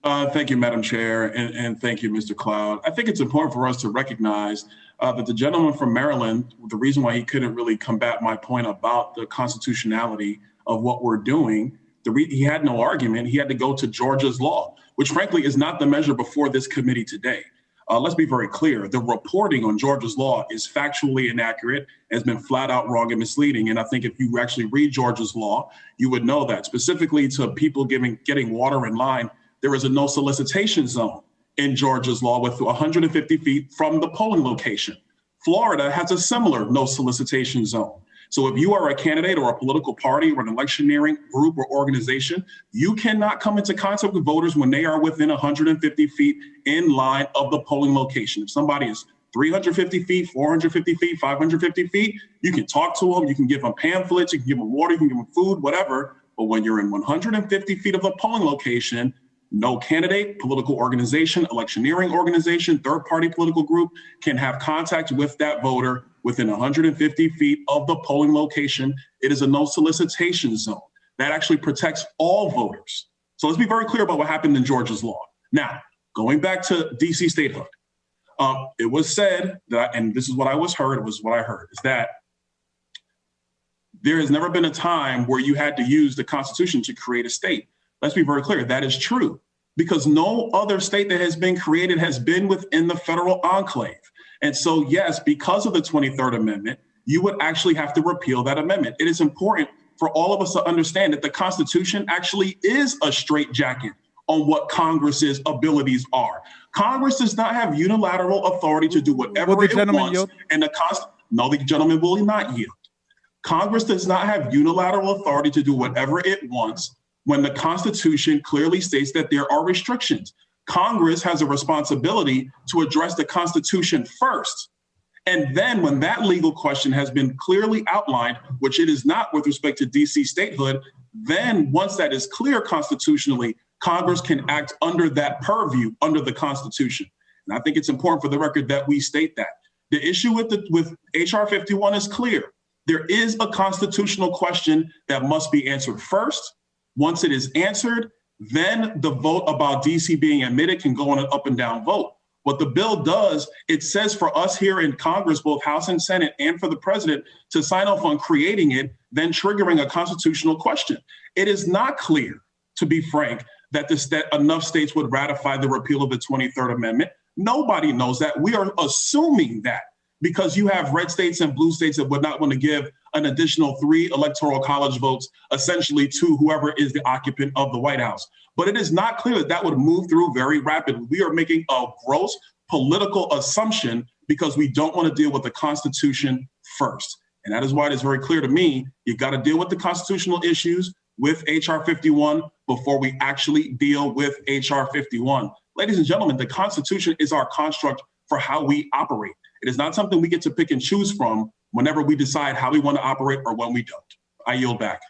Thank you, Madam Chair, and thank you, Mr. Cloud. I think it's important for us to recognize that the gentleman from Maryland, the reason why he couldn't really combat my point about the constitutionality of what we're doing, he had no argument. He had to go to Georgia's law, which frankly is not the measure before this committee today. Let's be very clear. The reporting on Georgia's law is factually inaccurate, has been flat out wrong and misleading. And I think if you actually read Georgia's law, you would know that. Specifically to people getting water in line, there is a no solicitation zone in Georgia's law with 150 feet from the polling location. Florida has a similar no solicitation zone. So if you are a candidate or a political party or an electioneering group or organization, you cannot come into contact with voters when they are within 150 feet in line of the polling location. If somebody is 350 feet, 450 feet, 550 feet, you can talk to them, you can give them pamphlets, you can give them water, you can give them food, whatever. But when you're in 150 feet of a polling location, no candidate, political organization, electioneering organization, third-party political group can have contact with that voter within 150 feet of the polling location. It is a no solicitation zone. That actually protects all voters. So let's be very clear about what happened in Georgia's law. Now, going back to DC statehood, it was said that, and this is what I heard, is that there has never been a time where you had to use the Constitution to create a state. Let's be very clear, that is true, because no other state that has been created has been within the federal enclave. And so, yes, because of the 23rd Amendment, you would actually have to repeal that amendment. It is important for all of us to understand that the Constitution actually is a straitjacket on what Congress's abilities are. Congress does not have unilateral authority to do whatever it wants. Yield? And no, the gentleman will not yield. Congress does not have unilateral authority to do whatever it wants when the Constitution clearly states that there are restrictions. Congress has a responsibility to address the Constitution first. And then when that legal question has been clearly outlined, which it is not with respect to DC statehood, then once that is clear constitutionally, Congress can act under that purview under the Constitution. And I think it's important for the record that we state that. The issue with HR 51 is clear. There is a constitutional question that must be answered first. Once it is answered, then the vote about DC being admitted can go on an up and down vote. What the bill does, it says for us here in Congress, both House and Senate, and for the president to sign off on creating it, then triggering a constitutional question. It is not clear, to be frank, that enough states would ratify the repeal of the 23rd Amendment. Nobody knows that. We are assuming that because you have red states and blue states that would not want to give an additional 3 electoral college votes, essentially to whoever is the occupant of the White House. But it is not clear that that would move through very rapidly. We are making a gross political assumption because we don't want to deal with the Constitution first. And that is why it is very clear to me, you got to deal with the constitutional issues with HR 51 before we actually deal with HR 51. Ladies and gentlemen, the Constitution is our construct for how we operate. It is not something we get to pick and choose from whenever we decide how we want to operate or when we don't. I yield back.